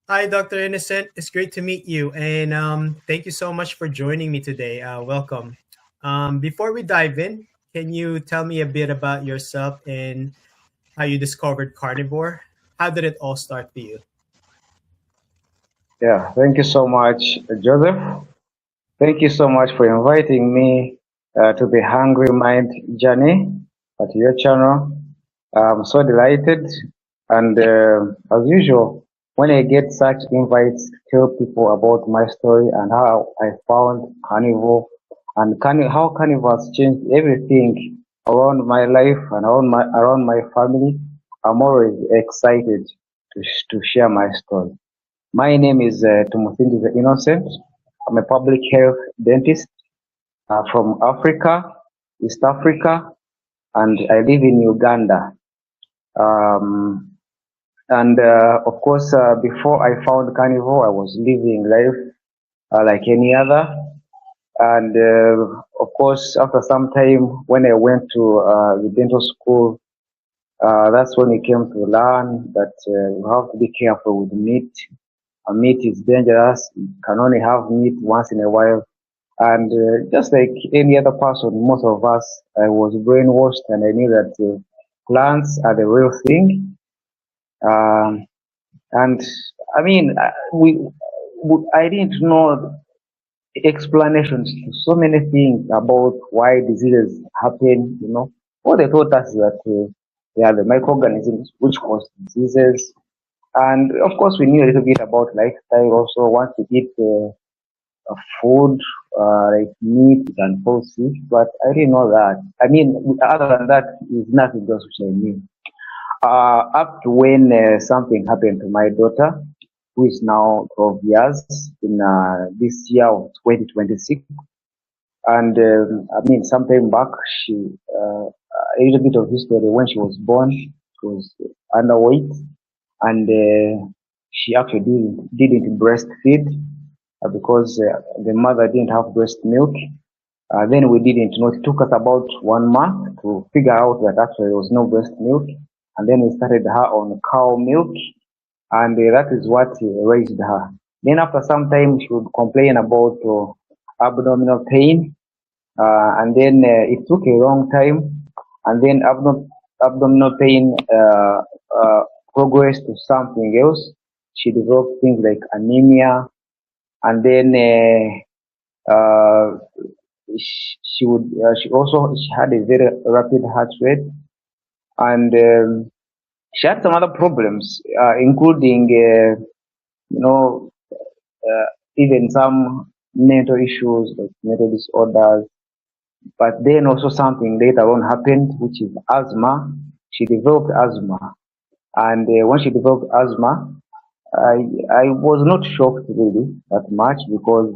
Hi, Dr. Innocent. It's great to meet you. And thank you so much for joining me today. Welcome. Before we dive in, can you tell me a bit about yourself and how you discovered Carnivore? How did it all start for you? Yeah, thank you so much, Joseph. Thank you so much for inviting me to the Hungry Mind journey at your channel. I'm so delighted, and as usual, when I get such invites to tell people about my story and how I found Carnivore and how Carnivore has changed everything around my life and around my family, I'm always excited to share my story. My name is Tumuthindi the Innocent. I'm a public health dentist from Africa, East Africa, and I live in Uganda. Um, and of course, before I found Carnivore, I was living life like any other. And of course, after some time, when I went to the dental school, that's when we came to learn that you have to be careful with meat. Meat is dangerous. You can only have meat once in a while. And just like any other person, most of us, I was brainwashed and I knew that plants are the real thing. Um, and I mean, I didn't know explanations to so many things about why diseases happen. What they taught us is that they are the microorganisms which cause diseases. And of course, we knew a little bit about lifestyle also. Once we eat food like meat and fall sick, but I didn't know that. I mean, other than that, is nothing else which I knew. Up to when something happened to my daughter, who is now 12 years in this year of 2026. And I mean, sometime back, she, a little bit of history, when she was born, she was underweight and she actually didn't breastfeed because the mother didn't have breast milk. Then we didn't know. It took us about 1 month to figure out that actually there was no breast milk. And then we started her on cow milk, and that is what raised her. Then after some time, she would complain about abdominal pain, and then it took a long time, and then abdominal pain progressed to something else. She developed things like anemia, and then she had a very rapid heart rate, and she had some other problems, including you know uh, even some mental issues like mental disorders. But then also something later on happened, which is asthma. She developed asthma, and when she developed asthma, I I was not shocked really that much because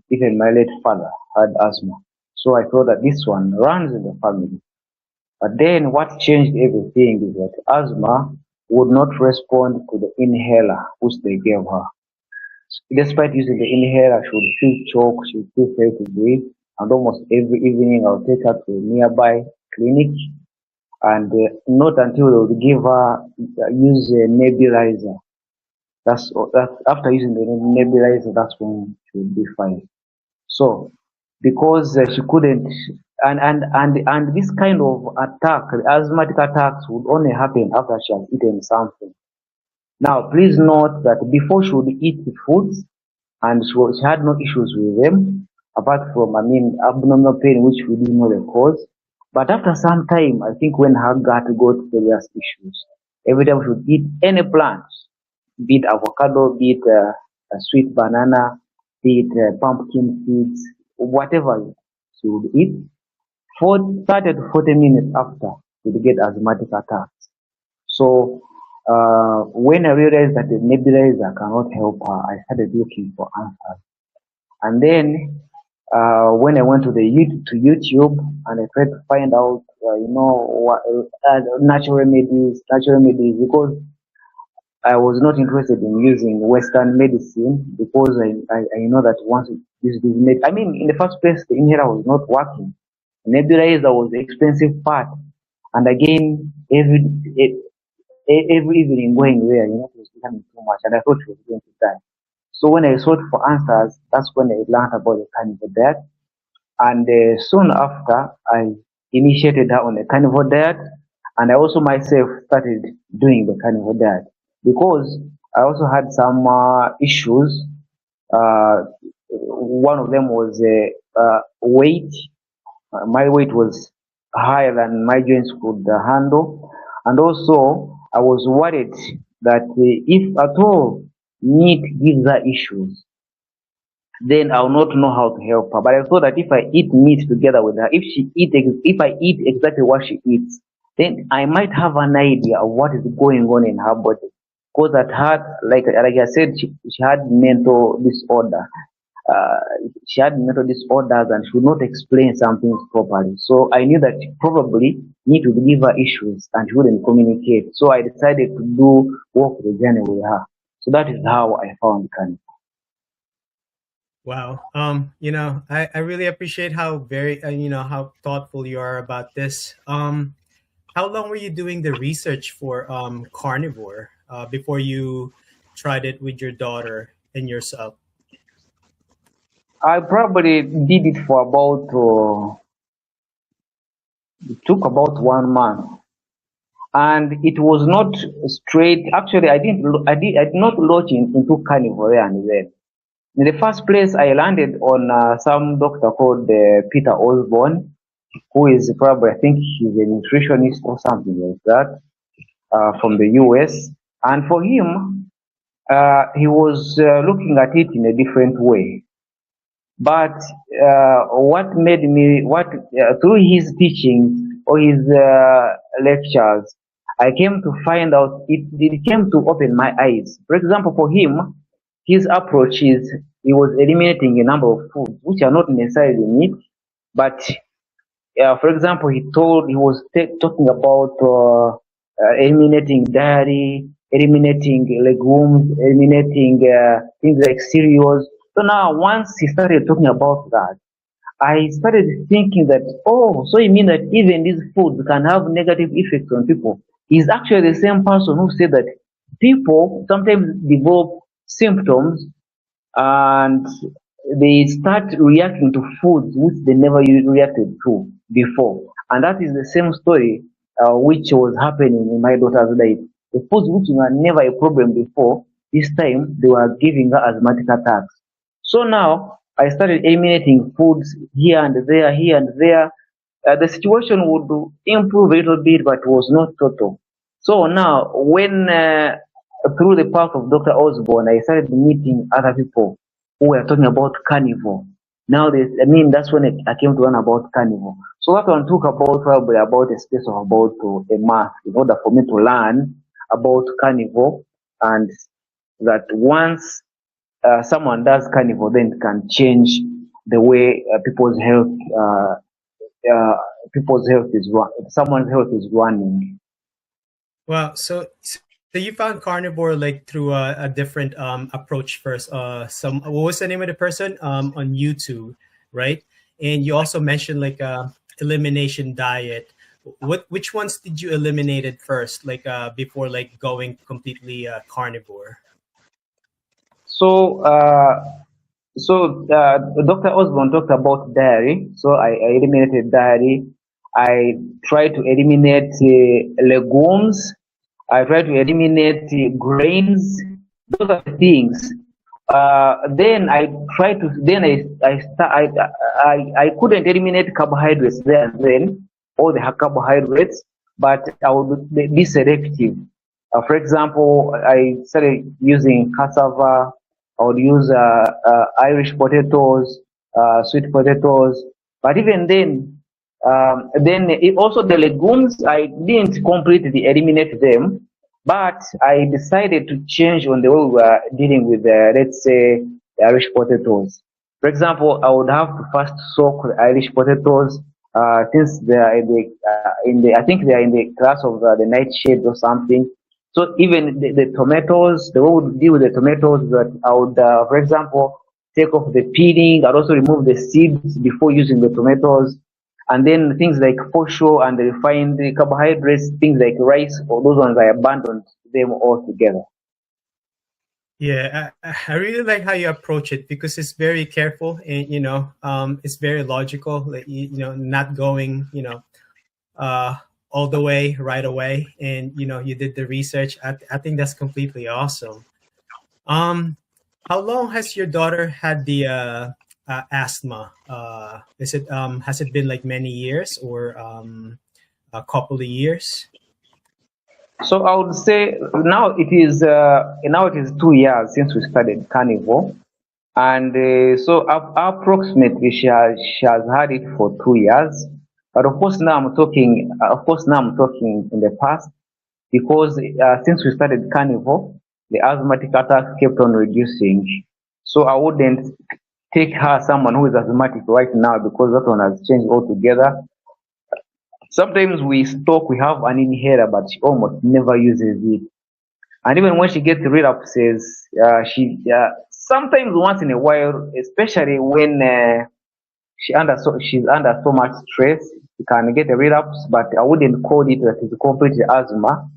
even my late father had asthma, so I thought that this one runs in the family. But then what changed everything is that asthma would not respond to the inhaler which they gave her. Despite using the inhaler, she would still choke, she would still fail to breathe. And almost every evening, I would take her to a nearby clinic, and not until they would give her use a nebulizer. That's after using the nebulizer, that's when she would be fine. So, because she couldn't, and this kind of attack, the asthmatic attacks, would only happen after she has eaten something. Now, please note that before she would eat the foods, and she had no issues with them, apart from, I mean, abdominal pain, which we didn't know the cause. But after some time, I think when her gut got serious issues, every time she would eat any plant, be it avocado, be it a sweet banana, be it pumpkin seeds, whatever she would eat, for 30 to 40 minutes after, she would get asthmatic attacks. So when I realized that the nebulizer cannot help her, I started looking for answers. And then when I went to to YouTube and I tried to find out, what natural remedies, because I was not interested in using Western medicine because I know that once this I mean, in the first place, the inhaler was not working. Nebulizer was the expensive part, and again, every evening going there, it was becoming too much, and I thought she was going to die. So when I sought for answers, that's when I learned about the carnivore diet. And soon after, I initiated her on a carnivore diet, and I also myself started doing the carnivore diet because I also had some issues. Uh, One of them was weight. My weight was higher than my joints could handle, and also I was worried that if at all meat gives her issues, then I'll not know how to help her. But I thought that if I eat meat together with her, if I eat exactly what she eats, then I might have an idea of what is going on in her body. Because at heart, like I said, she had mental disorder. Uh, she had mental disorders and she would not explain some things properly. So I knew that probably meat would give her issues and she wouldn't communicate. So I decided to do walk the journey with her. So that is how I found Kanye. Wow. I really appreciate how very how thoughtful you are about this. How long were you doing the research for carnivore before you tried it with your daughter and yourself? I probably did it for about, it took about 1 month. And it was not straight. Actually, I did not launch into Carnivore and then. In the first place, I landed on some doctor called Peter Osborne, who is probably, I think he's a nutritionist or something like that, from the US. And for him, he was looking at it in a different way. But what made me, what through his teachings or his lectures, I came to find out it came to open my eyes. For example, for him, his approach is he was eliminating a number of foods which are not necessarily meat, but for example, he was talking about eliminating dairy, eliminating legumes, eliminating things like cereals. So now, once he started talking about that, I started thinking that, oh, so you mean that even these foods can have negative effects on people? He's actually the same person who said that people sometimes develop symptoms and they start reacting to foods which they never reacted to before. And that is the same story which was happening in my daughter's life. The foods which were never a problem before, this time they were giving her asthmatic attacks. So now I started eliminating foods here and there, here and there. The situation would improve a little bit, but was not total. So now, when through the path of Dr. Osborne, I started meeting other people who were talking about carnivore. Now, that's when I came to learn about carnivore. So that one took about probably about a space of about a month in order for me to learn about carnivore, and that once someone does carnivore, then it can change the way uh, people's health is someone's health is running. Well, so you found carnivore like through a different approach first. What was the name of the person on YouTube, right? And you also mentioned like elimination diet. Which ones did you eliminate it first, like before like going completely carnivore? So, Dr. Osborne talked about dairy. So I eliminated dairy. I tried to eliminate legumes. I tried to eliminate grains. Those are the things. Then I tried to. Then I couldn't eliminate carbohydrates there and then, all the carbohydrates, but I would be selective. For example, I started using cassava. I would use Irish potatoes, sweet potatoes. But even then also the legumes, I didn't completely eliminate them, but I decided to change on the way we were dealing with, let's say, the Irish potatoes. For example, I would have to first soak the Irish potatoes since they are I think they are in the class of the nightshades or something. So even the tomatoes, the way we would deal with the tomatoes, that I would, for example, take off the peeling. I'd also remove the seeds before using the tomatoes. And then things like posho and the refined carbohydrates, things like rice, all those ones I abandoned them altogether. Yeah, I really like how you approach it because it's very careful and it's very logical. Like not going uh, all the way right away, and you did the research. I think that's completely awesome. Um, how long has your daughter had the asthma? Is it has it been like many years or a couple of years? So I would say now it is 2 years since we started Carnivore, and so approximately she has had it for 2 years. But of course now I'm talking in the past, because since we started Carnivore, the asthmatic attacks kept on reducing. So I wouldn't take her someone who is asthmatic right now, because that one has changed altogether. Sometimes we have an inhaler, but she almost never uses it. And even when she gets relapses, she sometimes once in a while, especially when she's under so much stress, she can get a relapse. But I wouldn't call it that it's completely asthma.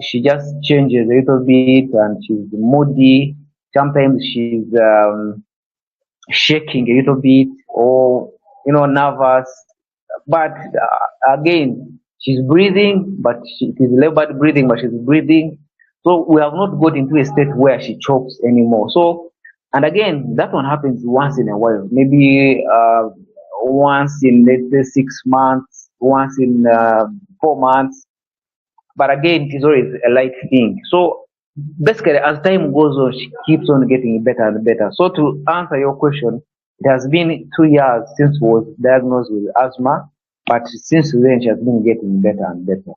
She just changes a little bit, and she's moody. Sometimes she's shaking a little bit, or nervous. But again, she's breathing, but it is labored breathing, but she's breathing. So we have not got into a state where she chokes anymore. So, and again, that one happens once in a while, maybe once in, let's say, 6 months, once in 4 months. But again, it is always a light thing. So basically, as time goes on, she keeps on getting better and better. So to answer your question, it has been 2 years since she was diagnosed with asthma, but since then she has been getting better and better.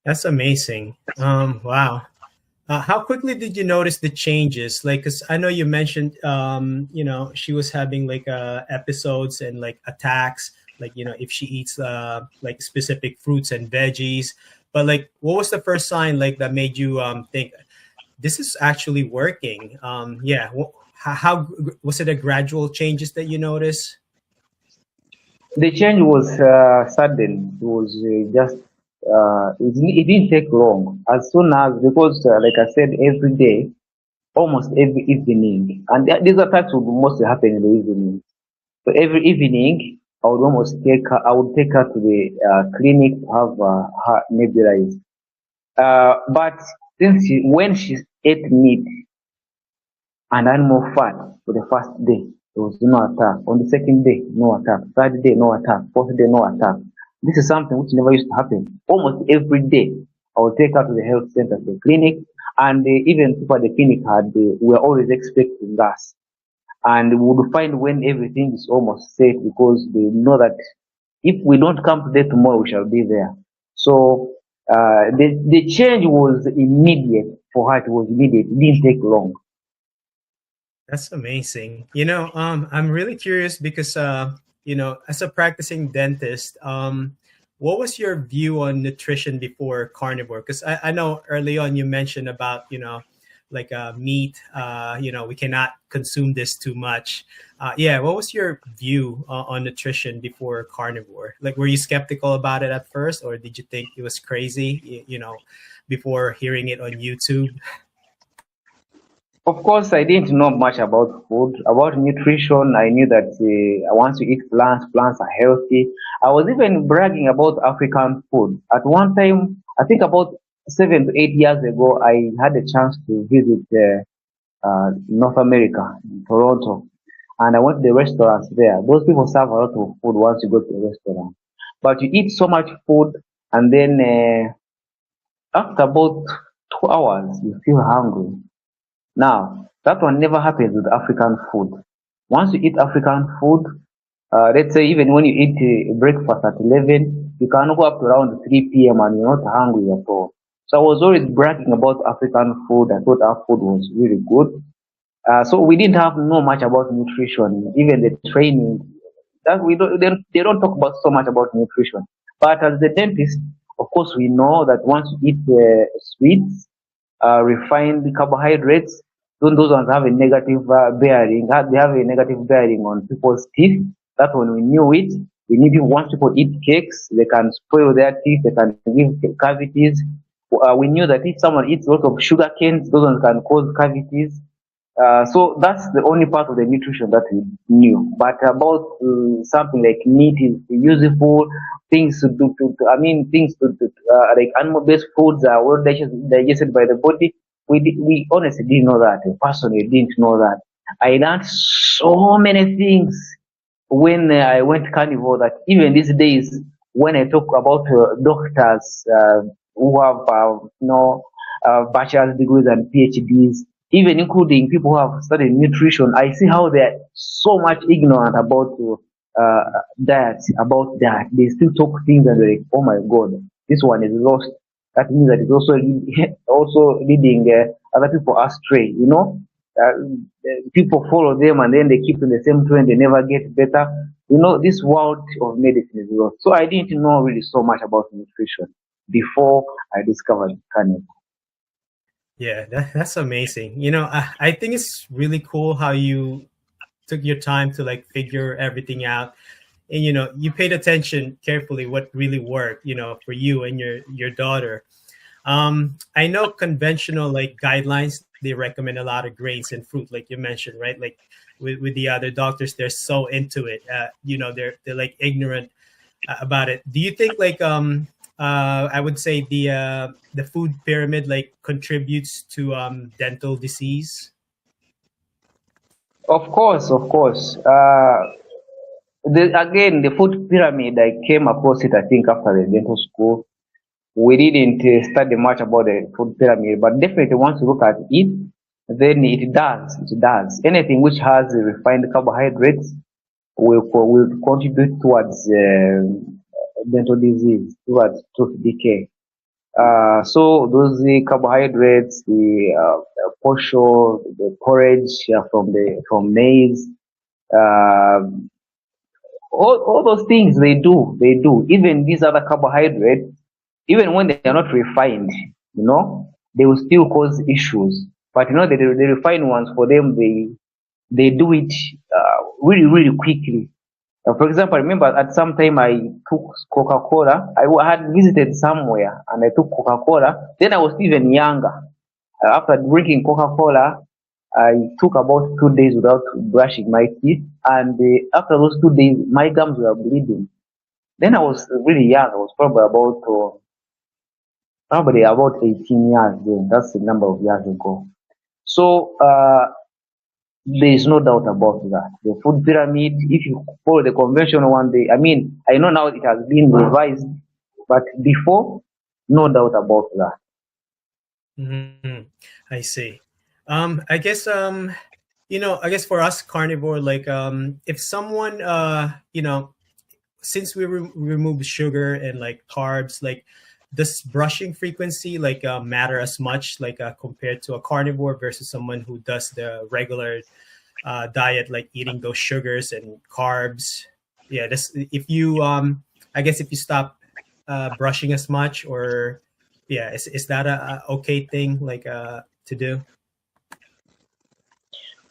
That's amazing. Wow. How quickly did you notice the changes? Like, cause I know you mentioned, she was having like episodes and like attacks. Like, if she eats like specific fruits and veggies. But like, what was the first sign like that made you think this is actually working? Yeah. How was it? A gradual changes that you notice? The change was sudden. It was just it didn't take long. As soon as, because like I said, every day, almost every evening, and these attacks would mostly happen in the evening. So every evening, I would take her to the clinic to have her nebulized. But when she ate meat and animal fat for the first day, there was no attack. On the second day, no attack. Third day, no attack. Fourth day, no attack. This is something which never used to happen. Almost every day, I would take her to the health center, the clinic, and even people at the clinic were always expecting us, and we would find when everything is almost safe, because they know that if we don't come today, tomorrow we shall be there. So the change was immediate for her. It was immediate. It didn't take long. That's amazing. I'm really curious because, as a practicing dentist, what was your view on nutrition before carnivore? Because I know early on you mentioned about, like meat, we cannot consume this too much. Yeah, what was your view on nutrition before carnivore? Like, were you skeptical about it at first, or did you think it was crazy, before hearing it on YouTube? Of course, I didn't know much about food, about nutrition. I knew that once you eat plants, plants are healthy. I was even bragging about African food. At one time, I think about 7 to 8 years ago, I had a chance to visit North America, in Toronto, and I went to the restaurants there. Those people serve a lot of food once you go to the restaurant, but you eat so much food, and then after about 2 hours, you feel hungry. Now, that one never happens with African food. Once you eat African food, let's say even when you eat breakfast at 11, you can go up to around 3 p.m. and you're not hungry at all. So I was always bragging about African food. I thought our food was really good. So we didn't have know much about nutrition, even the training. That we don't they don't talk about so much about nutrition. But as the dentist, of course, we know that once you eat sweets, refined carbohydrates, those ones have a negative bearing. They have a negative bearing on people's teeth. That one we knew it. We need once people eat cakes, they can spoil their teeth, they can give cavities. We knew that if someone eats a lot of sugar canes, those ones can cause cavities. So that's the only part of the nutrition that we knew. But about something like meat is useful, things I mean, things like animal-based foods are well digested by the body. We honestly didn't know that. Personally, didn't know that. I learned so many things when I went carnivore that even these days, when I talk about doctors who have bachelor's degrees and PhDs, even including people who have studied nutrition, I see how they're so much ignorant about diet, about that. They still talk things and they're like, oh my god, this one is lost. That means that it's also also leading other people astray. People follow them and then they keep in the same trend. They never get better. This world of medicine is lost. So I didn't know really so much about nutrition before I discovered carnivore. Yeah, that's amazing. I think it's really cool how you took your time to like figure everything out, and you paid attention carefully what really worked, for you and your daughter. I know conventional like guidelines, they recommend a lot of grains and fruit, like you mentioned, right? Like with the other doctors, they're so into it. They're like ignorant about it. Do you think like I would say the food pyramid like contributes to dental disease? Of course, of course. Again, the food pyramid, I came across it, I think, after the dental school. We didn't study much about the food pyramid, but definitely once you look at it, then it does. Anything which has refined carbohydrates will contribute towards dental disease, towards tooth decay. So those carbohydrates, the posho, the porridge from maize, uh, all those things they do. Even these other carbohydrates, even when they are not refined, they will still cause issues. But the refined ones, for them, they do it really really quickly. For example, I remember at some time I took Coca-Cola. Had visited somewhere and I took Coca-Cola. Then I was even younger. After drinking Coca-Cola, I took about 2 days without brushing my teeth, and after those 2 days, my gums were bleeding. Then I was really young. I was probably about 18 years then. That's the number of years ago. So there is no doubt about that. The food pyramid, if you follow the conventional one, I mean, I know now it has been revised, but before, no doubt about that. Hmm. I see. I guess I guess for us carnivore, like if someone since we remove sugar and like carbs, like does brushing frequency like matter as much like compared to a carnivore versus someone who does the regular diet, like eating those sugars and carbs? Yeah, this if you I guess if you stop brushing as much, or yeah, is that a okay thing like to do?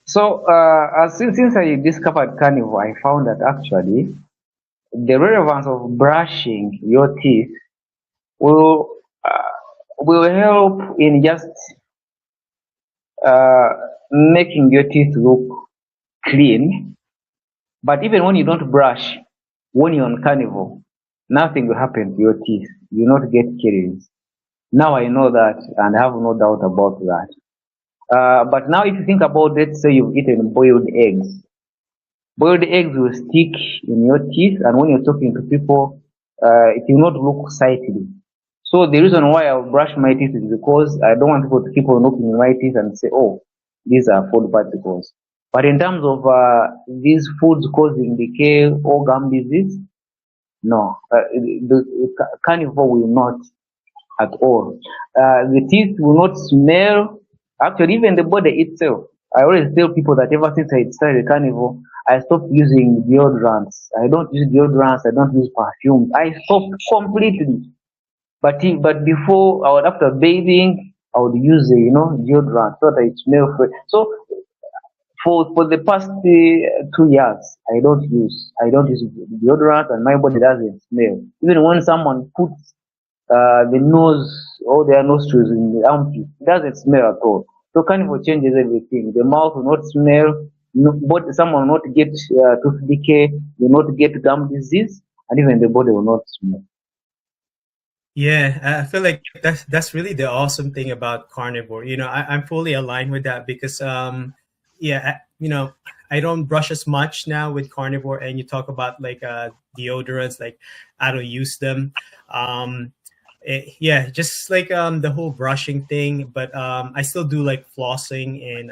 So, since I discovered Carnivore, I found that actually the relevance of brushing your teeth will will help in just uh, making your teeth look clean. But even when you don't brush, when you're on carnivore, nothing will happen to your teeth. You will not get caries. Now I know that, and I have no doubt about that. But now, if you think about, let's say you've eaten boiled eggs. Boiled eggs will stick in your teeth, and when you're talking to people, it will not look sightly. So the reason why I'll brush my teeth is because I don't want people to keep on looking in my teeth and say, "Oh, these are food particles." But in terms of these foods causing decay or gum disease, no, the carnivore will not at all. The teeth will not smell. Actually, even the body itself. I always tell people that ever since I started carnivore, I stopped using deodorants. I don't use deodorants. I don't use perfume. I stopped completely. But before, after bathing, I would use deodorant so that it smells fresh. So For the past 2 years, I don't use deodorant, and my body doesn't smell. Even when someone puts the nose or their nostrils in the armpit, it doesn't smell at all. So carnivore changes everything. The mouth will not smell. No, but someone will not get tooth decay, will not get gum disease, and even the body will not smell. Yeah, I feel like that's really the awesome thing about carnivore. I'm fully aligned with that because yeah, I don't brush as much now with carnivore, and you talk about like deodorants, like I don't use them. Um yeah, just like the whole brushing thing, but I still do like flossing and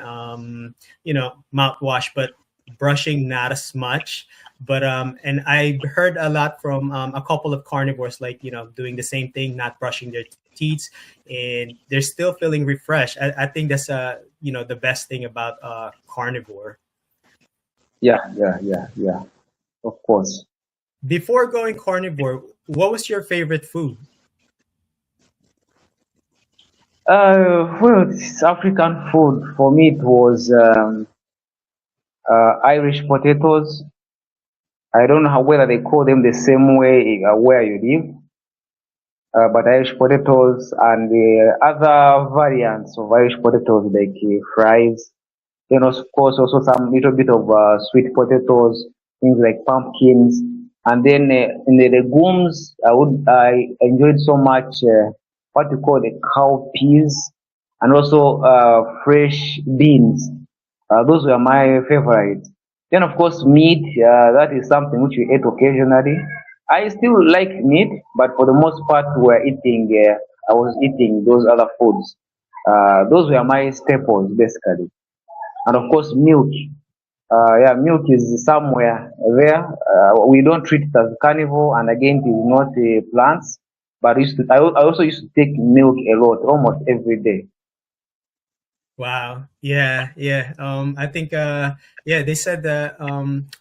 mouthwash, but brushing not as much. But and I heard a lot from a couple of carnivores, like doing the same thing, not brushing their teeth, and they're still feeling refreshed. I think that's the best thing about carnivore. Yeah. Of course. Before going carnivore, what was your favorite food? Well, it's African food. For me, it was Irish potatoes. I don't know how, whether they call them the same way where you live, but Irish potatoes and the other variants of Irish potatoes like fries. Then of course also some little bit of sweet potatoes, things like pumpkins, and then in the legumes, I enjoyed so much what you call the cowpeas, and also fresh beans. Those were my favorites. Then of course meat. That is something which we ate occasionally. I still like meat, but for the most part, we're eating. I was eating those other foods. Those were my staples basically, and of course milk. Yeah, milk is somewhere there. We don't treat it as carnivore, and again, it is not plants. But I also used to take milk a lot, almost every day. Wow. Yeah, yeah. I think yeah, they said that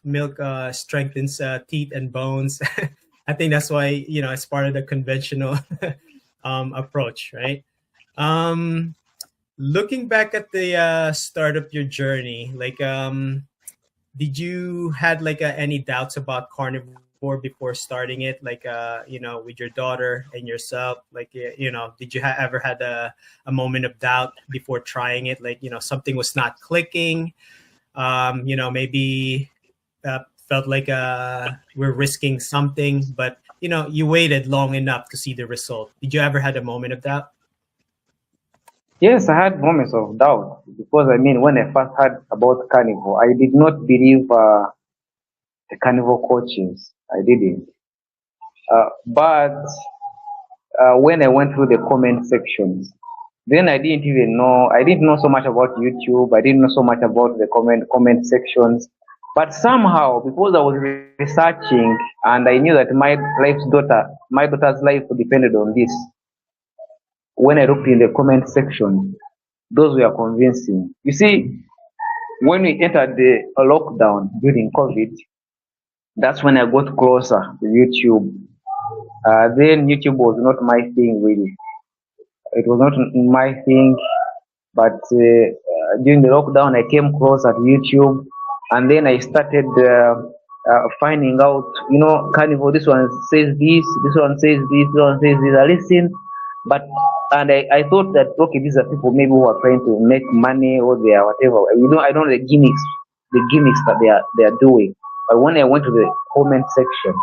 milk strengthens teeth and bones. I think that's why, it's part of the conventional approach, right? Um Looking back at the start of your journey, like did you had like any doubts about carnivore before starting it, like with your daughter and yourself, like did you ever had a moment of doubt before trying it, like something was not clicking, maybe felt like we're risking something, but you waited long enough to see the result. Did you ever had a moment of doubt? Yes, I had moments of doubt because I mean, when I first heard about carnivore, I did not believe the carnivore coaches. I didn't. But when I went through the comment sections, then I didn't know so much about YouTube. I didn't know so much about the comment sections. But somehow, because I was researching and I knew that my daughter's life depended on this, when I looked in the comment section, those were convincing. You see, when we entered the lockdown during COVID, that's when I got closer to YouTube. Then YouTube was not my thing really. It was not my thing, but during the lockdown, I came closer to YouTube, and then I started finding out, Carnivore. This one says this one says this one says this. I listen, but and I thought that okay, these are people maybe who are trying to make money or they are whatever. I don't know the gimmicks that they are doing. But when I went to the comment section,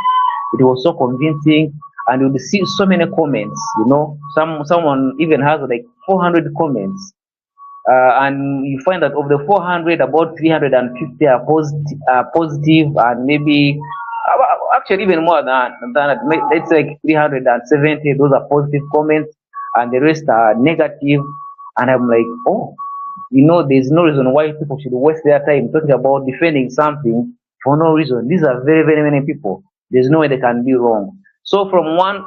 it was so convincing, and you would see so many comments. Someone even has like 400 comments, and you find that of the 400, about 350 are positive, and maybe actually even more than that. Let's say 370, those are positive comments, and the rest are negative. And I'm like, oh, there's no reason why people should waste their time talking about defending something for no reason. These are very, very many people. There's no way they can be wrong. So from one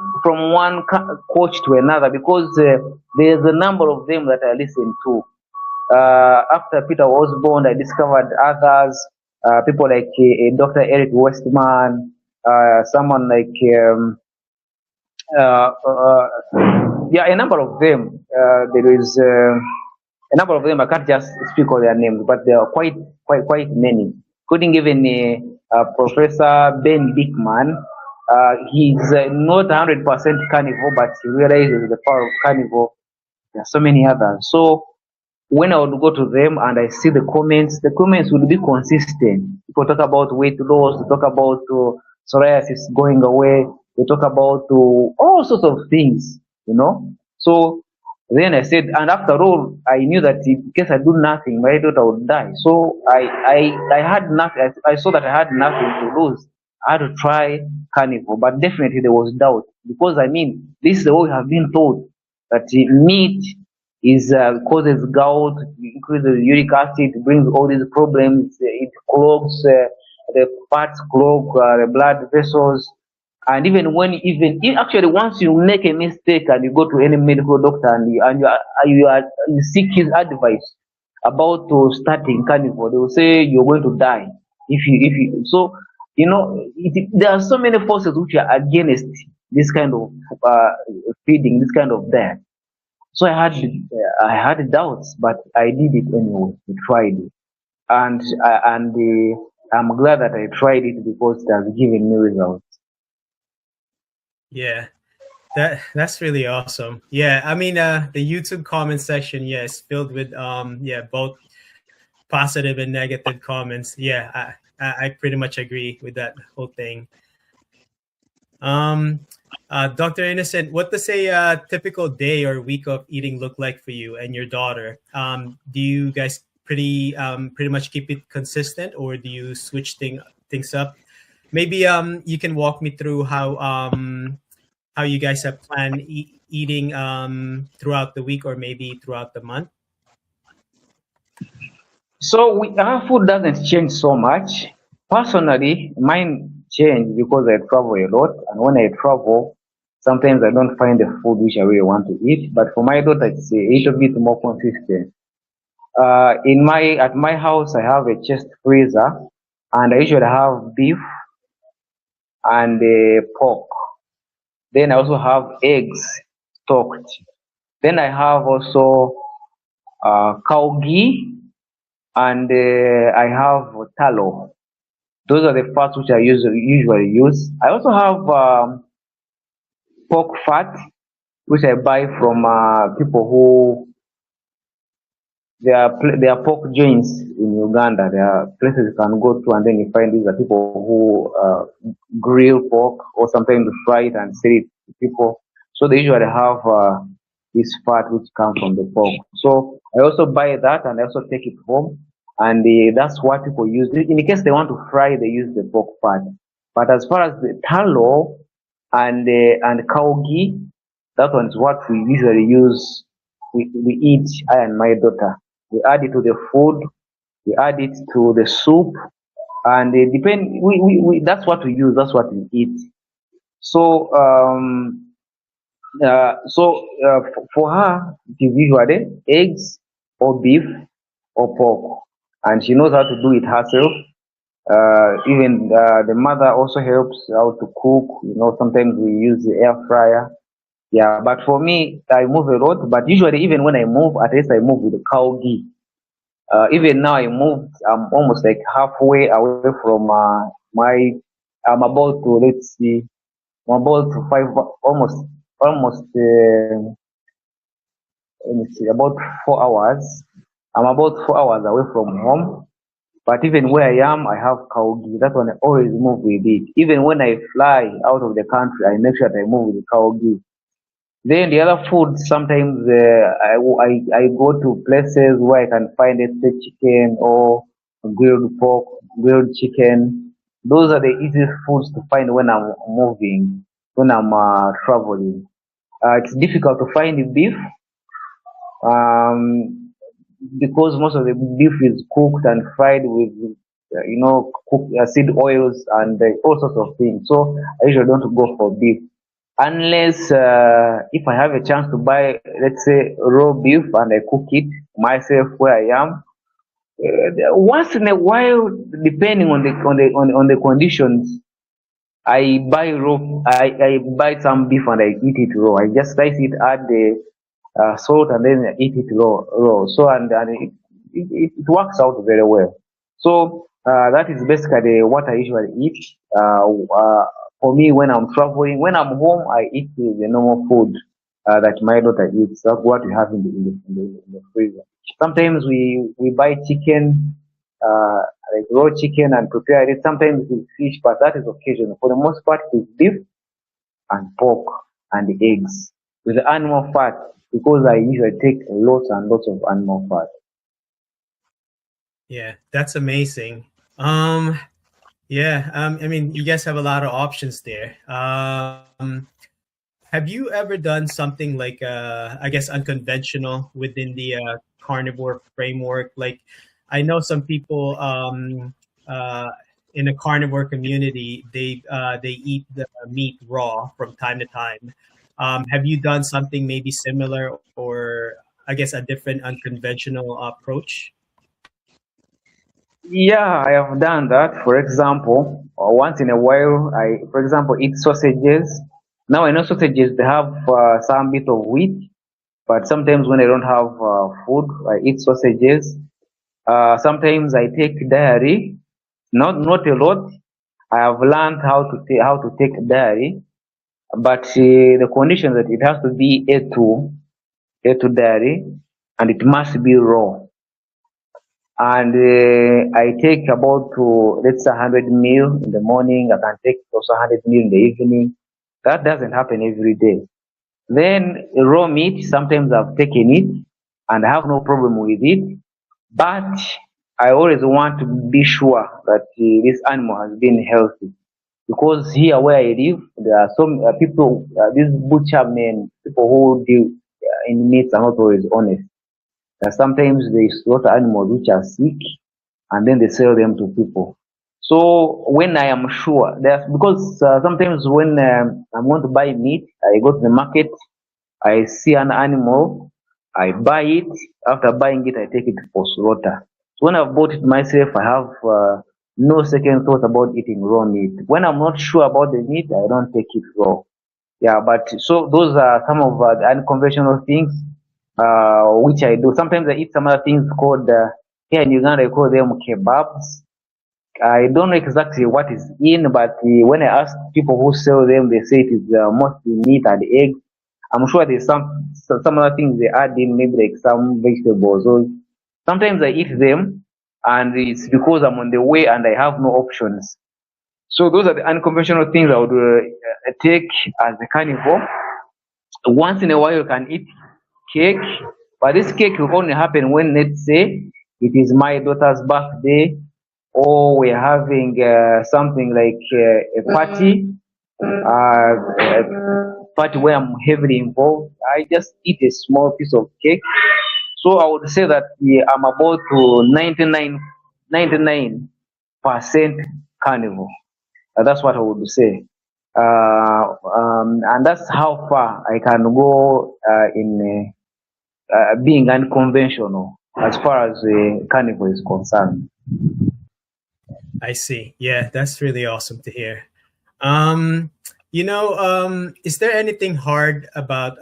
coach to another, because there's a number of them that I listen to. After Peter was born, I discovered others, people like Dr. Eric Westman, someone like, yeah, a number of them. There is. A number of them, I can't just speak all their names, but there are quite many, including even Professor Ben Dickman. He's not 100% carnivore, but he realizes the power of carnivore. There are so many others. So when I would go to them and I see the comments would be consistent. People talk about weight loss, they talk about psoriasis going away, they talk about all sorts of things, you know. So then I said, and after all, I knew that in case I do nothing, my daughter would die. So I had nothing. I saw that I had nothing to lose. I had to try carnivore, but definitely there was doubt because I mean, this is the way we have been told that meat is causes gout, increases uric acid, brings all these problems. It clogs the parts, clog the blood vessels, and even when actually once you make a mistake and you go to any medical doctor and you seek his advice about starting carnivore, they will say you're going to die if you so there are so many forces which are against this kind of feeding, this kind of diet. So I had doubts, but I did it anyway. I tried it, and I'm glad that I tried it because it has given me results. Yeah, that's really awesome. Yeah, I mean, the YouTube comment section, yes, filled with yeah, both positive and negative comments. Yeah, I pretty much agree with that whole thing. Um, Dr. Innocent, what does a typical day or week of eating look like for you and your daughter? Do you guys pretty much keep it consistent, or do you switch things up? Maybe you can walk me through how you guys have planned eating throughout the week or maybe throughout the month. So our food doesn't change so much. Personally, mine change because I travel a lot, and when I travel, sometimes I don't find the food which I really want to eat. But for my daughter, it's a little bit more consistent. In my at my house, I have a chest freezer, and I usually have beef and pork. Then I also have eggs stocked. Then I have also cow ghee, and I have tallow. Those are the fats which I usually use. I also have pork fat, which I buy from people who there are pork joints in Uganda. There are places you can go to, and then you find these are people who grill pork or sometimes fry it and sell it to people. So they usually have this fat which comes from the pork. So I also buy that and I also take it home, and that's what people use. In case they want to fry, they use the pork fat. But as far as the tallow and cow ghee, that one is what we usually use. We eat, I and my daughter. We add it to the food, we add it to the soup, and depend. That's what we use. That's what we eat. So for her, it is usually eggs or beef or pork, and she knows how to do it herself. Even the mother also helps out to cook. Sometimes we use the air fryer. Yeah, but for me, I move a lot. But usually, even when I move, at least I move with the cow ghee. Even now, I moved. I'm almost like halfway away from my. I'm about to let's see. I'm about to five, almost. Let me see, about 4 hours. I'm about 4 hours away from home. But even where I am, I have cow ghee. That one I always move with it. Even when I fly out of the country, I make sure that I move with the cow ghee. Then the other food, sometimes I go to places where I can find a chicken or grilled pork, grilled chicken. Those are the easiest foods to find when I'm moving, when I'm traveling. It's difficult to find beef um, because most of the beef is cooked and fried with, cooked seed oils and all sorts of things. So I usually don't go for beef unless if I have a chance to buy, let's say, raw beef and I cook it myself where I am. Once in a while, depending on the conditions, I buy some beef and I eat it raw. I just slice it, add salt, and then eat it raw. So and it works out very well. So that is basically what I usually eat. For me, when I'm traveling, when I'm home, I eat the normal food that my daughter eats. That's what we have in the freezer. Sometimes we buy chicken, like raw chicken, and prepare it. Sometimes with fish, but that is occasional. For the most part, it's beef and pork and eggs with animal fat, because I usually take lots and lots of animal fat. Yeah, that's amazing. Yeah, I mean, you guys have a lot of options there. Have you ever done something like, I guess, unconventional within the carnivore framework? Like, I know some people in the carnivore community, they eat the meat raw from time to time. Have you done something maybe similar, or I guess a different unconventional approach? Yeah, I have done that. For example, once in a while, for example, eat sausages. Now I know sausages they have some bit of wheat, but sometimes when I don't have food, I eat sausages. Sometimes I take dairy, not a lot. I have learned how to take dairy, but the condition that it has to be A2 dairy, and it must be raw. And I take about let's say 100 meal in the morning. I can take also 100 meal in the evening. That doesn't happen every day. Then raw meat, sometimes I've taken it and I have no problem with it, but I always want to be sure that this animal has been healthy, because here where I live, there are some people, these butcher men, people who deal in meats, are not always honest. Sometimes they slaughter animals which are sick, and then they sell them to people. So when I am sure, there's because sometimes when I'm going to buy meat, I go to the market, I see an animal, I buy it. After buying it, I take it for slaughter. So when I've bought it myself, I have no second thought about eating raw meat. When I'm not sure about the meat, I don't take it raw. Yeah, but so those are some of the unconventional things which I do. Sometimes I eat some other things called here in Uganda, I call them kebabs. I don't know exactly what is in, but when I ask people who sell them, they say it is mostly meat and eggs. I'm sure there's some other things they add in, maybe like some vegetables. So sometimes I eat them, and it's because I'm on the way and I have no options. So those are the unconventional things I would take as a carnivore. Once in a while, you can eat cake, but this cake will only happen when, let's say, it is my daughter's birthday, or we're having something like a party where I'm heavily involved. I just eat a small piece of cake. So I would say that I'm about to 99% carnivore. That's what I would say. And that's how far I can go in being unconventional as far as carnivore is concerned. I see. Yeah, that's really awesome to hear. Um, is there anything hard about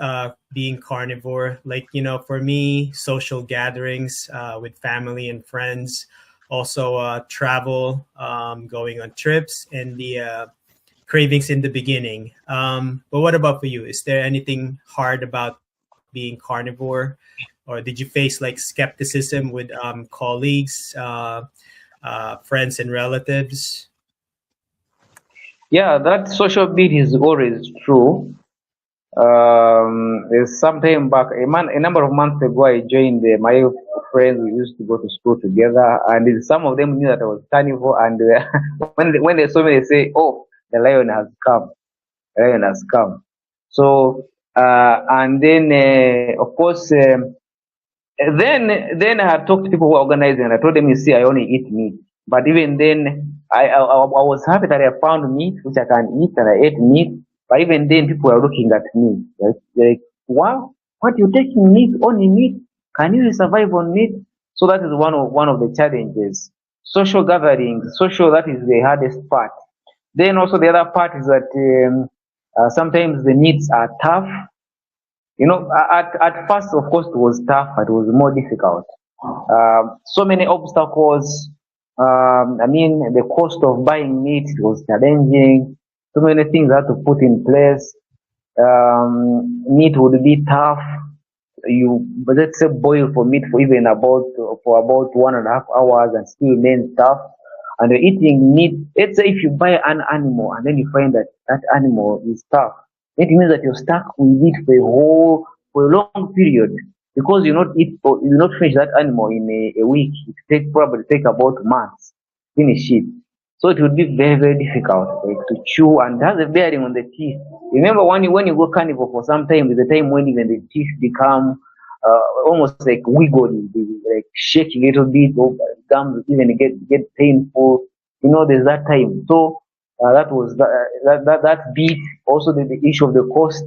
being carnivore? Like, for me, social gatherings with family and friends, also travel, going on trips, and the cravings in the beginning. But what about for you? Is there anything hard about being carnivore? Or did you face like skepticism with colleagues, friends, and relatives? Yeah, that social bit is always true. There's some time back, a number of months ago, I joined my friends. We used to go to school together, and some of them knew that I was carnivore. And when they saw me, they say, "Oh, the lion has come! The lion has come!" So, and then of course, then I had talked to people who are organizing, and I told them, "You see, I only eat meat." But even then, I was happy that I found meat which I can eat, and I ate meat. But even then, people were looking at me like, "Wow, what you taking meat? Only meat? Can you survive on meat?" So that is one of the challenges. Social gatherings, social, that is the hardest part. Then also the other part is that sometimes the meats are tough. At first, of course, it was tough. It was more difficult. So many obstacles. I mean, the cost of buying meat was challenging. So many things I had to put in place. Meat would be tough. But let's say boil for meat for even about 1.5 hours and still remains tough. And you're eating meat. Let's say if you buy an animal and then you find that that animal is tough, it means that you're stuck with it for a long period because you not finish that animal in a week. It probably take about months finish it. So it would be very, very difficult like, to chew and has a bearing on the teeth. Remember when you go carnivore for some time, there's a time when even the teeth become almost like wiggly, they like shake a little bit, or gums even get painful. There's that time. So that was that beat. Also, the issue of the cost.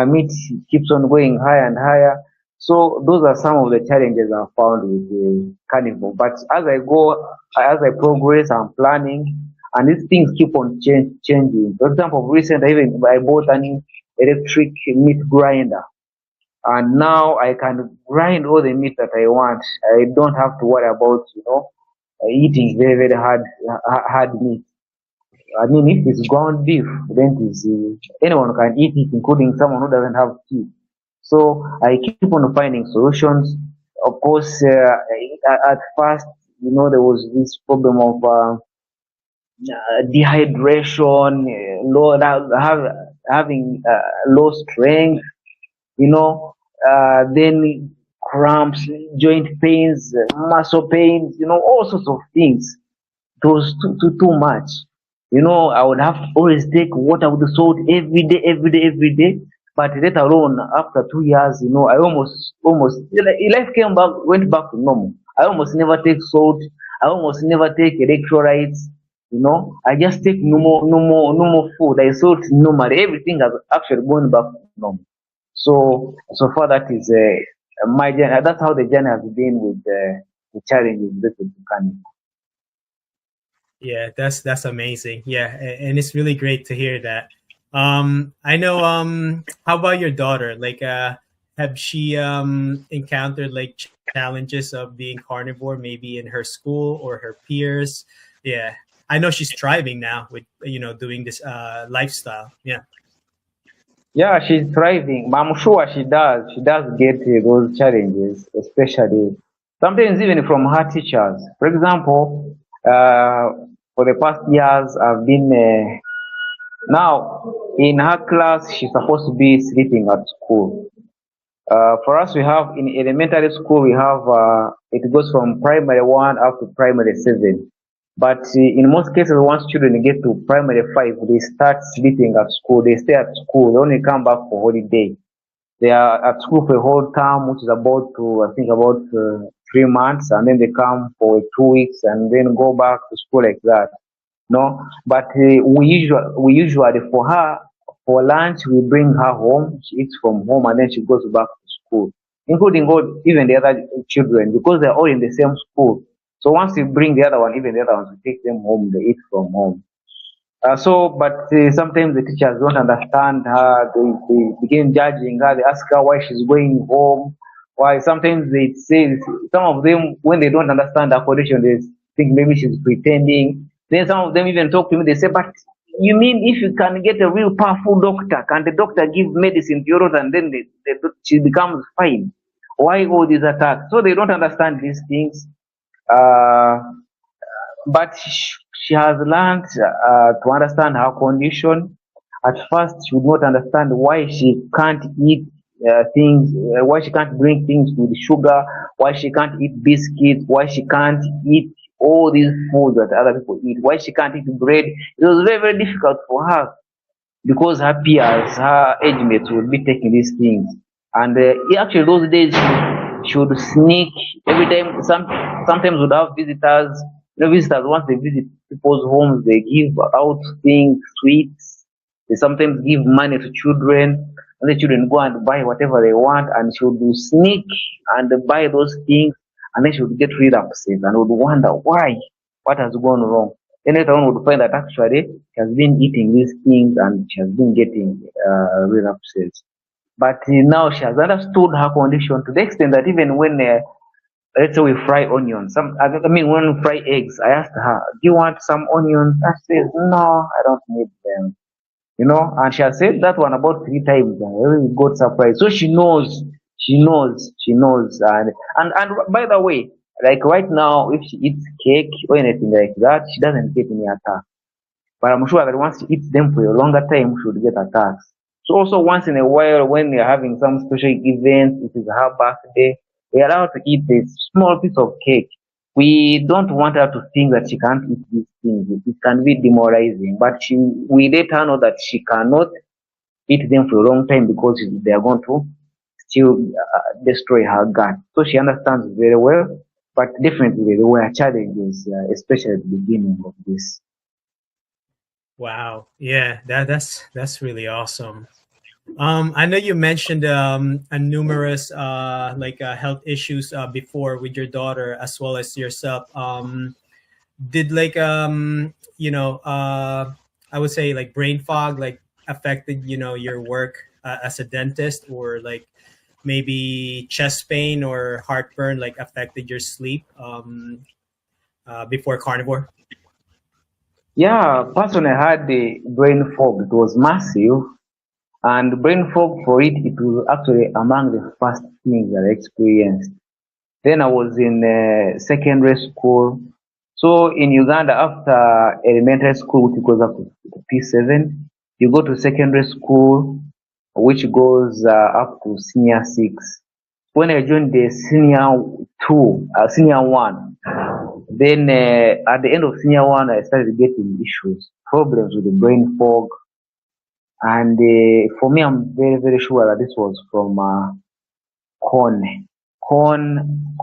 Meat keeps on going higher and higher. So those are some of the challenges I found with the carnival. But as I progress, I'm planning, and these things keep on changing. For example, recently I bought an electric meat grinder, and now I can grind all the meat that I want. I don't have to worry about eating very, very hard meat. I mean, if it's ground beef, then anyone can eat it, including someone who doesn't have teeth. So I keep on finding solutions. Of course, at first, there was this problem of dehydration, having low strength, then cramps, joint pains, muscle pains, all sorts of things. It was too much. I would have to always take water with the salt every day, every day, every day. But let alone after 2 years, I almost life went back to normal. I almost never take salt. I almost never take electrolytes. I just take normal food. I salt normally. Everything has actually gone back to normal. So far that is my journey. That's how the journey has been with the challenges related to cancer. Yeah, that's amazing. Yeah, and it's really great to hear that. I know. How about your daughter? Like, have she encountered like challenges of being carnivore, maybe in her school or her peers? Yeah, I know she's thriving now with doing this lifestyle. Yeah. Yeah, she's thriving. But I'm sure she does. She does get those challenges, especially sometimes even from her teachers. For example, for the past years, I've been now in her class. She's supposed to be sleeping at school. For us, we have in elementary school, we have it goes from primary one up to primary seven. But in most cases, once children get to primary five, they start sleeping at school. They stay at school. They only come back for holiday. They are at school for a whole term, which is I think about 3 months, and then they come for 2 weeks and then go back to school like that. No, but we usually for her for lunch we bring her home. She eats from home and then she goes back to school, including even the other children because they're all in the same school. So once we bring the other one, even the other ones, we take them home. They eat from home. But sometimes the teachers don't understand her. They begin judging her. They ask her why she's going home. Why sometimes they say some of them when they don't understand her condition, they think maybe she's pretending. Then some of them even talk to me. They say, "But you mean if you can get a real powerful doctor, can the doctor give medicine to your daughter and then she becomes fine? Why all these attacks?" So they don't understand these things. Uh, but she has learned to understand her condition. At first, she would not understand why she can't eat why she can't drink things with sugar, why she can't eat biscuits, why she can't eat all these foods that other people eat, why she can't eat bread. It was very, very difficult for her because her peers, her age mates would be taking these things. And actually, those days she would sneak every time. Sometimes would have visitors. Visitors once they visit people's homes, they give out things, sweets. They sometimes give money to children, and the children go and buy whatever they want, and she would sneak and buy those things, and then she would get relapses and would wonder why, what has gone wrong. Then later on would find that actually she has been eating these things and she has been getting relapses. But now she has understood her condition to the extent that even when let's say we fry onions, I mean when we fry eggs, I asked her, "Do you want some onions?" And she says, "No, I don't need them." And she has said that one about 3 times. And I really got surprised. So she knows. And by the way, like right now, if she eats cake or anything like that, she doesn't get any attack. But I'm sure that once she eats them for a longer time, she would get attacks. So also once in a while, when we are having some special event, it is her birthday, we are allowed to eat a small piece of cake. We don't want her to think that she can't eat these things. It can be demoralizing, but we let her know that she cannot eat them for a long time because they are going to still destroy her gut. So she understands very well, but definitely there were challenges, especially at the beginning of this. Wow. Yeah, that's really awesome. I know you mentioned a numerous health issues before with your daughter as well as yourself. Did I would say like brain fog affected your work as a dentist, or like maybe chest pain or heartburn affected your sleep before carnivore? Yeah, personally, I had the brain fog. It was massive, and brain fog for it was actually among the first things that I experienced. Then I was in secondary school. So in Uganda, after elementary school, which goes up to P7, you go to secondary school, which goes up to senior six. When I joined the senior one, then at the end of senior one, I started getting issues, problems with the brain fog. And for me, I'm very, very sure that this was from corn, corn.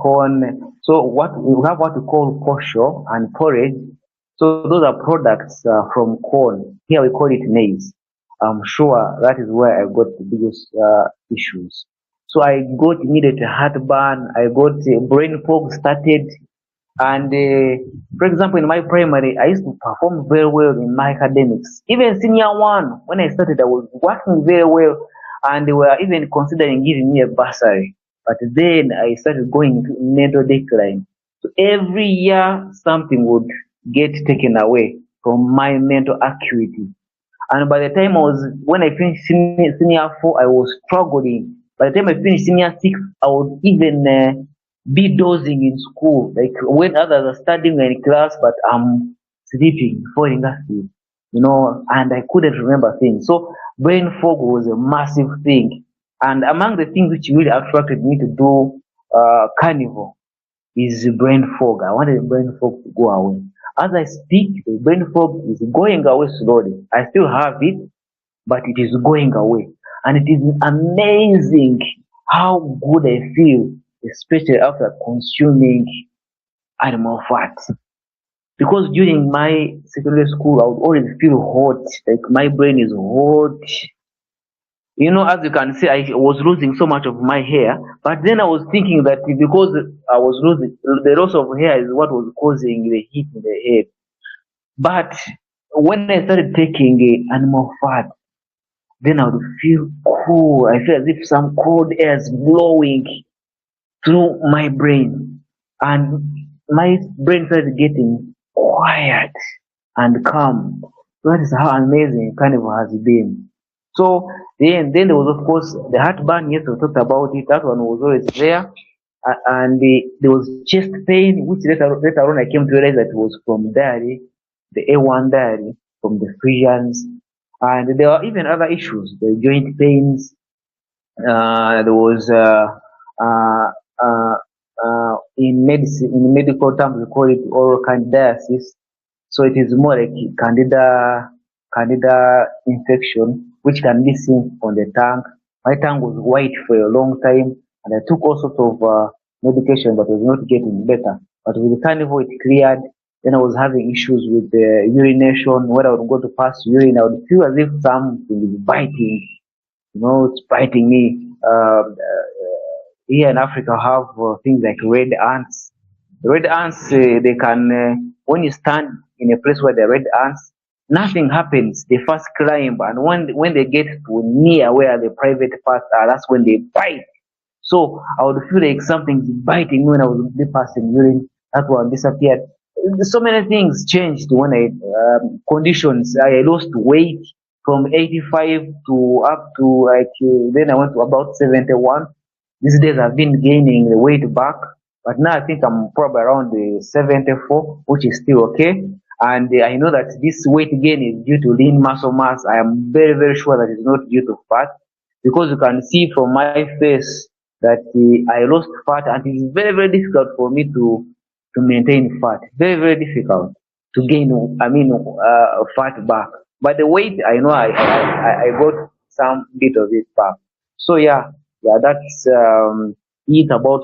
So what we have what we call kosho and porridge. So those are products from corn. Here we call it maize. I'm sure that is where I got the biggest issues. So I got immediate heartburn. I got brain fog started. And for example, in my primary, I used to perform very well in my academics. Even senior one, when I started, I was working very well, and they were even considering giving me a bursary. But then I started going into mental decline. So every year, something would get taken away from my mental acuity. And by the time when I finished senior four, I was struggling. By the time I finished senior six, I would even be dozing in school, like when others are studying in class, but I'm sleeping, falling asleep, and I couldn't remember things. So brain fog was a massive thing. And among the things which really attracted me to do carnivore is brain fog. I wanted the brain fog to go away. As I speak, the brain fog is going away slowly. I still have it, but it is going away. And it is amazing how good I feel, especially after consuming animal fat. Because during my secondary school, I would always feel hot, like my brain is hot. As you can see, I was losing so much of my hair, but then I was thinking that because I was losing the loss of hair is what was causing the heat in the head. But when I started taking animal fat, then I would feel cool. I feel as if some cold air is blowing through my brain, and my brain started getting quiet and calm. So that is how amazing Carnival has been. So then there was of course the heartburn. Yes, we talked about it. That one was always there, and there was chest pain, which later on I came to realize that it was from diary, the A1 diary from the Frisians, and there were even other issues, the joint pains. There was uh, uh, in medicine, in medical terms, we call it oral candidiasis. So it is more like candida infection, which can be seen on the tongue. My tongue was white for a long time, and I took all sorts of medication, but was not getting better. But with the carnivore, it cleared. Then I was having issues with the urination. When I would go to pass urine, I would feel as if something is biting. It's biting me. Here in Africa, have things like red ants. The red ants, they can, when you stand in a place where there are red ants, nothing happens. They first climb, and when they get to near where the private parts are, that's when they bite. So I would feel like something's biting me when I was with the person urine. That one disappeared. So many things changed when I conditions. I lost weight from 85 to up to like then I went to about 71. These days I've been gaining the weight back, but now I think I'm probably around the 74, which is still okay. And I know that this weight gain is due to lean muscle mass. I am very, very sure that it's not due to fat, because you can see from my face that I lost fat, and it is very, very difficult for me to maintain fat. Very, very difficult to gain, fat back. But the weight, I know I got some bit of it back. So yeah, that's it about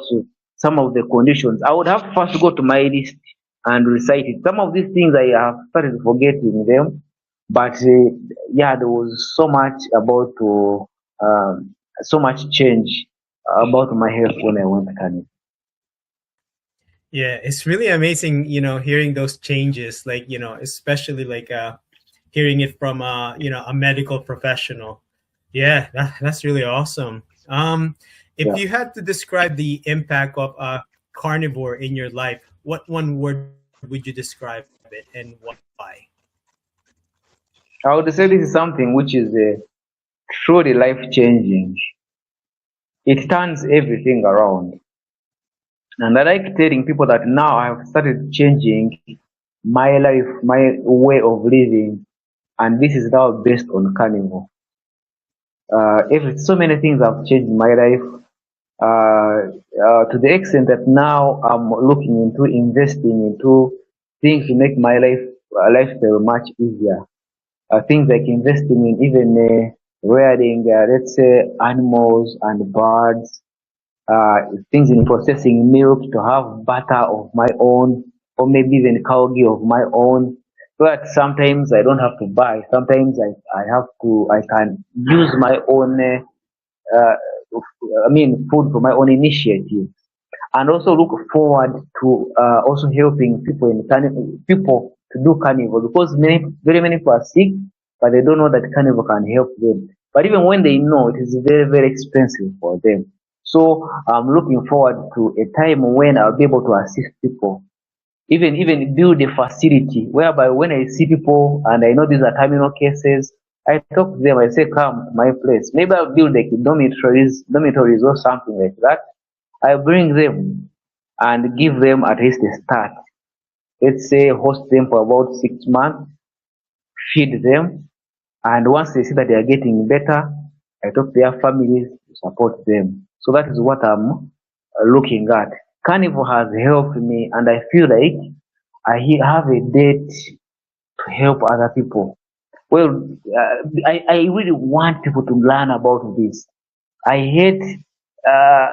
some of the conditions. I would have first go to my list and recite it. Some of these things I have started forgetting them, but yeah, there was so much about so much change about my health when I went Carnivore. Yeah, it's really amazing, hearing those changes, like, especially like hearing it from a medical professional. Yeah, that's really awesome. If Yeah. you had to describe the impact of carnivore in your life, what one word would you describe it and why? I would say this is something which is truly life changing. It turns everything around. And I like telling people that now I have started changing my life, my way of living, and this is now based on Carnivore. So many things have changed in my life, uh, to the extent that now I'm looking into investing into things to make my lifestyle much easier. Things like investing in even rearing, let's say, animals and birds, things in processing milk to have butter of my own, or maybe even cow ghee of my own. But sometimes I don't have to buy. Sometimes I can use my own, uh, food for my own initiative, and also look forward to also helping people to do carnival, because very many people are sick, but they don't know that carnival can help them. But even when they know, it is very, very expensive for them. So I'm looking forward to a time when I'll be able to assist people, even build a facility whereby when I see people and I know these are terminal cases, I talk to them. I say, come to my place. Maybe I'll build like dormitories or something like that. I bring them and give them at least a start. Let's say host them for about 6 months, feed them, and once they see that they are getting better, I talk to their families to support them. So that is what I'm looking at. Carnival has helped me, and I feel like have a debt to help other people. Well, I really want people to learn about this. I hate uh,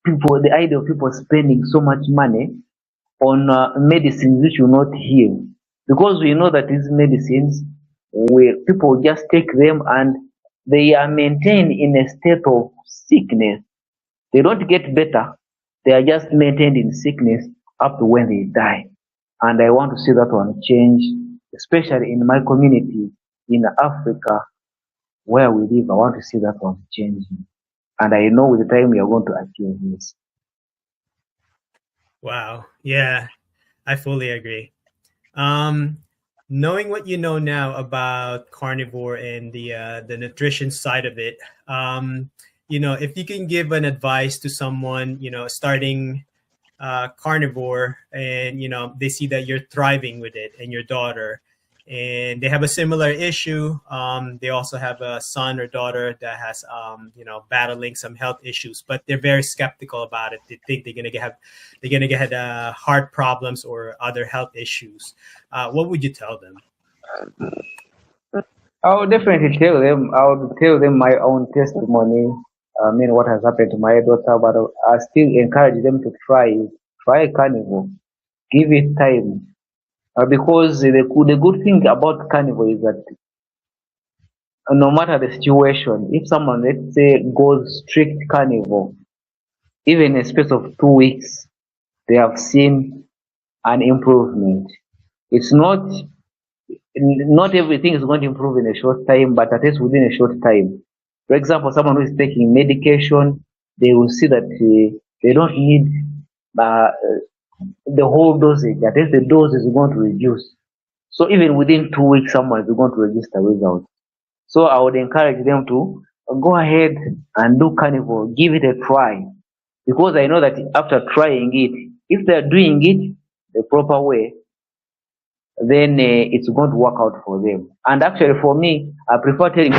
the idea of people spending so much money on medicines which will not heal, because we know that these medicines, where people just take them and they are maintained in a state of sickness. They don't get better. They are just maintained in sickness up to when they die. And I want to see that one change, especially in my community in Africa where we live. I want to see that one changing. And I know with the time we are going to achieve this. Wow. Yeah, I fully agree. Um, Knowing what you know now about carnivore and the nutrition side of it, if you can give an advice to someone, starting carnivore, and they see that you're thriving with it, and your daughter, and they have a similar issue. They also have a son or daughter that has battling some health issues, but they're very skeptical about it. They think they're gonna get heart problems or other health issues. What would you tell them? I would definitely tell them, I would tell them my own testimony. I mean, what has happened to my daughter, but I still encourage them to try carnival, give it time. Because the good thing about carnival is that no matter the situation, if someone, let's say, goes strict carnival, even in a space of 2 weeks, they have seen an improvement. It's not not everything is going to improve in a short time, but at least within a short time. For example, someone who is taking medication, they will see that they don't need uh, the whole dosage. At least the dose is going to reduce. So even within 2 weeks, someone is going to register results. So I would encourage them to go ahead and do carnivore, give it a try, because I know that after trying it, if they are doing it the proper way, then it's going to work out for them. And actually, for me, I prefer to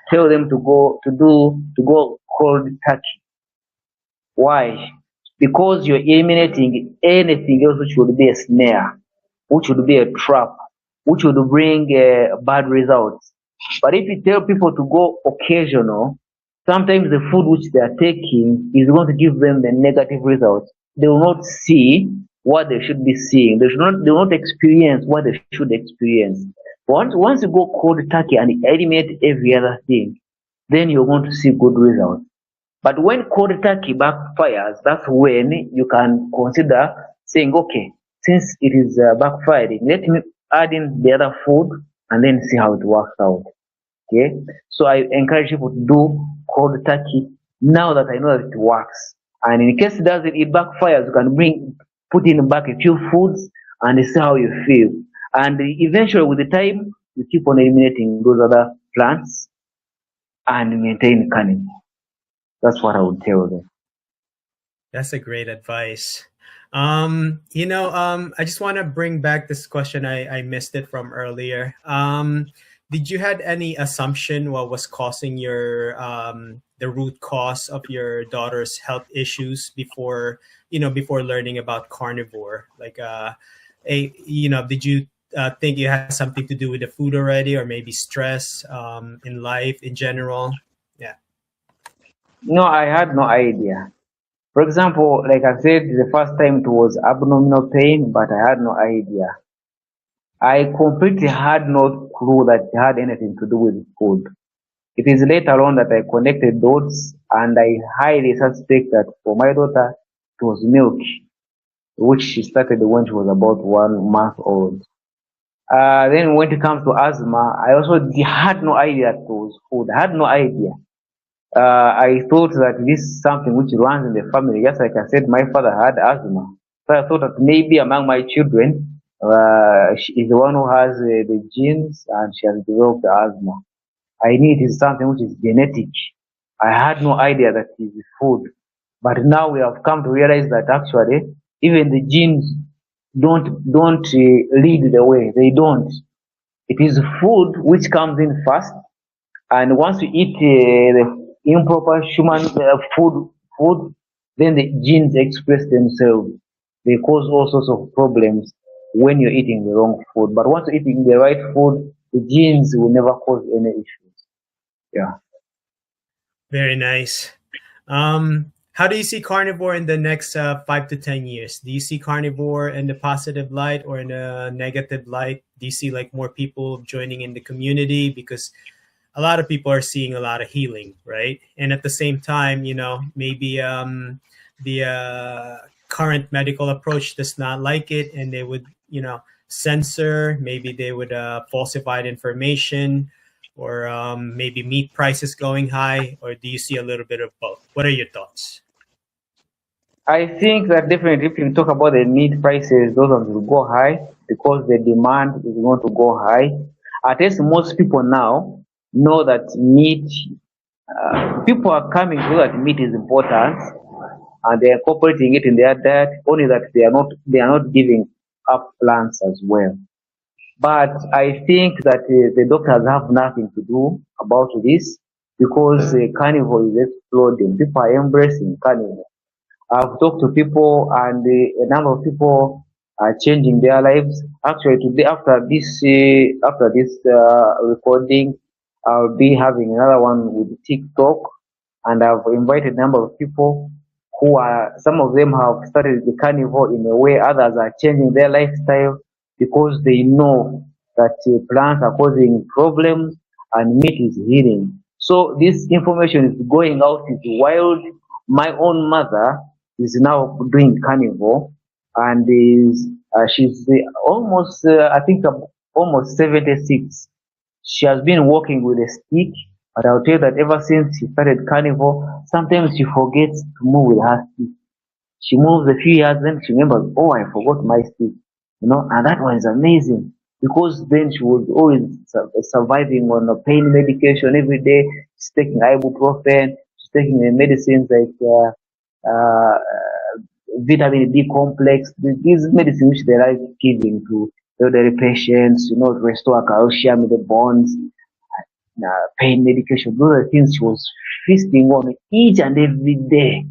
tell them to go cold turkey. Why? Because you're eliminating anything else which would be a snare, which would be a trap, which would bring bad results. But if you tell people to go occasional, sometimes the food which they are taking is going to give them the negative results. They will not see what they should be seeing. They will not experience what they should experience. Once you go cold turkey and eliminate every other thing, then you're going to see good results. But when cold turkey backfires, that's when you can consider saying, okay, since it is backfiring, let me add in the other food and then see how it works out. Okay, so I encourage people to do cold turkey now that I know that it works. And in case it doesn't, it backfires, you can put in back a few foods and see how you feel. And eventually, with the time, you keep on eliminating those other plants and maintain carnivore. That's what I would tell them. That's a great advice. I just want to bring back this question. I missed it from earlier. Did you had any assumption what was causing your the root cause of your daughter's health issues before before learning about carnivore? Like, did you think it had something to do with the food already, or maybe stress in life in general? Yeah. No, I had no idea. For example, like I said, the first time it was abdominal pain, but I had no idea. I completely had no clue that it had anything to do with food. It is later on that I connected dots, and I highly suspect that for my daughter it was milk, which she started when she was about 1 month old. Then when it comes to asthma, I also had no idea that it was food. I had no idea. I thought that this is something which runs in the family. Just like I said, my father had asthma. So I thought that maybe among my children, she is the one who has the genes and she has developed asthma. I knew it is something which is genetic. I had no idea that it is food. But now we have come to realize that actually even the genes don't lead the way. They don't. It is food which comes in first, and once you eat the improper human food, then the genes express themselves. They cause all sorts of problems when you're eating the wrong food. But once you're eating the right food, the genes will never cause any issues. Yeah. Very nice. How do you see carnivore in the next 5 to 10 years? Do you see carnivore in the positive light or in a negative light? Do you see like more people joining in the community? Because a lot of people are seeing a lot of healing, right? And at the same time, maybe the current medical approach does not like it, and they would, censor. Maybe they would falsify information, or maybe meat prices going high. Or do you see a little bit of both? What are your thoughts? I think that definitely if you talk about the meat prices, those ones will go high because the demand is going to go high. At least most people now know that meat, people are coming to know that meat is important and they are incorporating it in their diet, only that they are not giving up plants as well. But I think that the doctors have nothing to do about this because carnivore is exploding. People are embracing carnivore. I've talked to people, and a number of people are changing their lives. Actually, today after this recording, I'll be having another one with TikTok, and I've invited a number of people who are. Some of them have started the carnivore in a way. Others are changing their lifestyle because they know that plants are causing problems and meat is healing. So this information is going out into wild. My own mother is now doing carnivore and is She's almost, I think, almost 76. She has been walking with a stick, but I'll tell you that ever since she started carnivore, sometimes she forgets to move with her stick. She moves a few yards, then she remembers, oh, I forgot my stick. And that one is amazing because then she was always surviving on a pain medication every day. She's taking ibuprofen, she's taking medicines like uh, vitamin B complex, these medicines which they like giving to elderly patients, to restore calcium in the bones, pain medication. Those are things she was feasting on each and every day.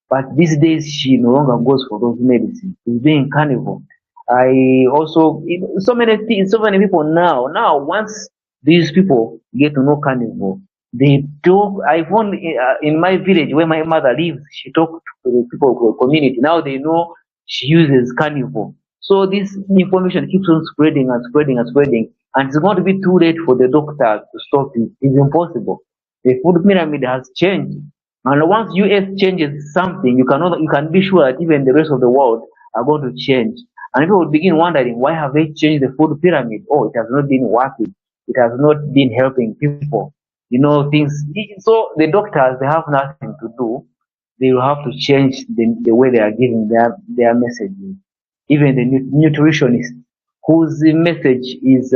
But these days she no longer goes for those medicines. She's being carnivore. I also so many things, so many people now once these people get to know carnivore, they talk. I found in my village where my mother lives, she talked to the people of the community. Now they know she uses carnivore. So this information keeps on spreading and spreading and spreading, and it's going to be too late for the doctors to stop it. It's impossible. The food pyramid has changed, and once US changes something, you can be sure that even the rest of the world are going to change. And people will begin wondering, why have they changed the food pyramid? Oh, it has not been working. It has not been helping people. Things. So the doctors, they have nothing to do. They will have to change the way they are giving their messages. Even the nutritionist, whose message is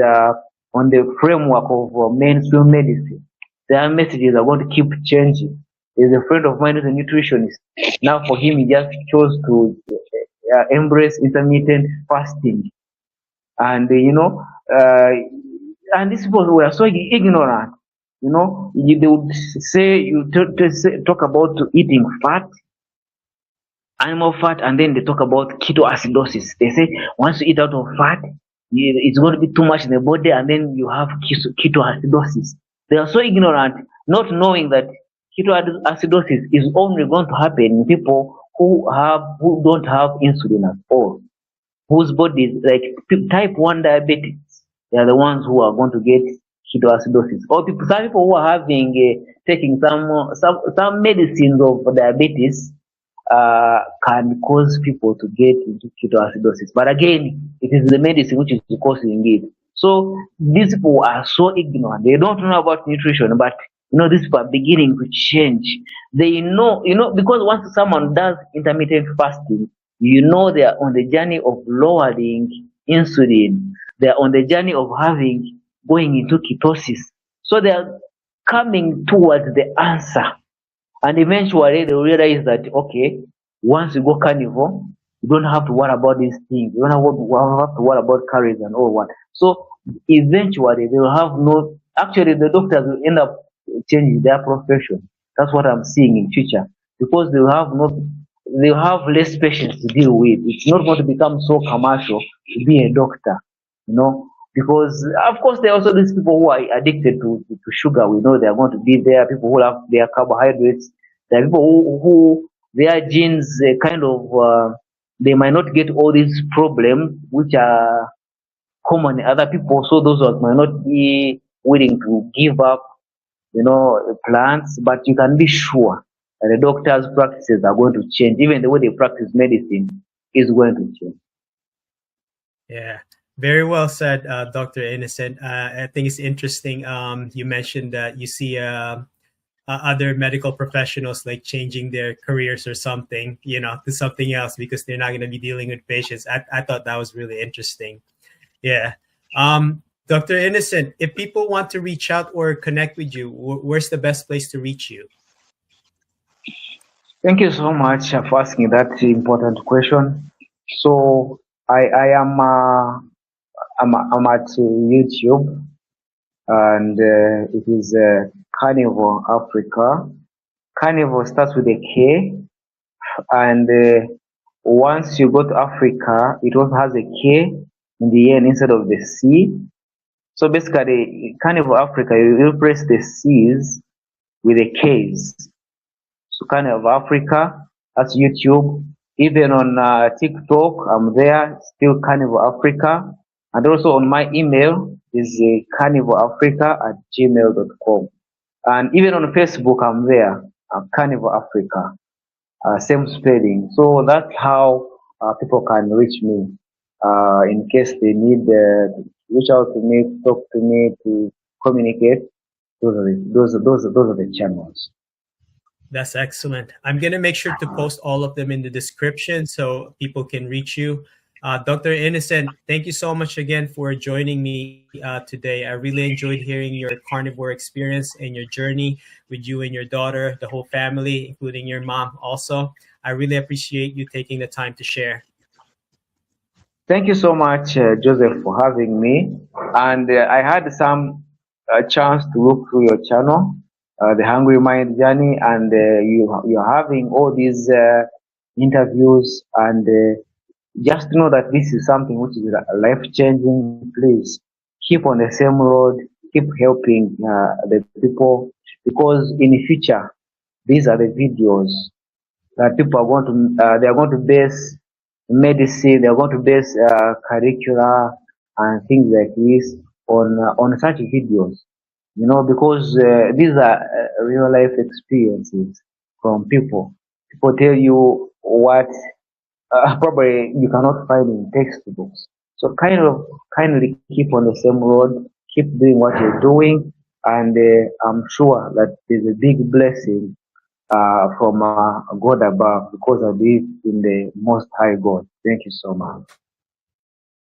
on the framework of mainstream medicine, their messages are going to keep changing. There's a friend of mine who's a nutritionist. Now, for him, he just chose to embrace intermittent fasting, and uh, and these people were so ignorant. They would say talk about eating fat, animal fat, and then they talk about ketoacidosis. They say once you eat out of fat, it's going to be too much in the body, and then you have ketoacidosis. They are so ignorant, not knowing that ketoacidosis is only going to happen in people who don't have insulin at all, whose bodies like type 1 diabetics, they are the ones who are going to get ketoacidosis. Or some people who are having taking some medicines of diabetes can cause people to get into ketoacidosis. But again, it is the medicine which is causing it. So these people are so ignorant. They don't know about nutrition, but these people are beginning to change. They know, because once someone does intermittent fasting, they are on the journey of lowering insulin. They are on the journey of going into ketosis. So they are coming towards the answer, and eventually they realize that, okay, once you go carnivore, you don't have to worry about these things. You don't have to worry about calories and all what. So eventually they will have no. Actually, the doctors will end up changing their profession. That's what I'm seeing in future, because they will have no. They will have less patients to deal with. It's not going to become so commercial to be a doctor, because of course there are also these people who are addicted to sugar. We know they are going to be there. People who have their carbohydrates. There are people who their genes kind of they might not get all these problems which are common in other people. So those ones might not be willing to give up, plants. But you can be sure that the doctors' practices are going to change. Even the way they practice medicine is going to change. Yeah, very well said, Dr. Innocent. I think it's interesting. You mentioned that you see other medical professionals like changing their careers or something, to something else because they're not going to be dealing with patients. I thought that was really interesting. Yeah. Dr. Innocent, if people want to reach out or connect with you, where's the best place to reach you? Thank you so much for asking that important question. So I am I'm at YouTube, and it is Carnivore Africa. Carnivore starts with a K, and once you go to Africa, it also has a K in the end instead of the C. So basically, Carnivore Africa, you replace the C's with the K's. So Carnivore Africa, that's YouTube. Even on TikTok, I'm there, still Carnivore Africa. And also on my email is carnivoreafrica@gmail.com. And even on Facebook, I'm there, Carnivore Africa, same spelling. So that's how people can reach me. in case they need reach out to me, talk to me, to communicate. Those are the channels. That's excellent. I'm going to make sure to post all of them in the description so people can reach you. Dr. Innocent, thank you so much again for joining me today. I really enjoyed hearing your carnivore experience and your journey with you and your daughter, the whole family, including your mom also. I really appreciate you taking the time to share. Thank you so much, Joseph, for having me. And I had some chance to look through your channel, the Hungry Mind Journey, and you're having all these interviews. And just know that this is something which is life changing. Please keep on the same road, keep helping the people, because in the future, these are the videos that people are going to they are going to base medicine, they are going to base curricula and things like this on such videos. You know, because these are real life experiences from people. People tell you what probably you cannot find in textbooks. So kindly keep on the same road, keep doing what you're doing, and I'm sure that there's a big blessing from God above, because I believe in the Most High God. Thank you so much.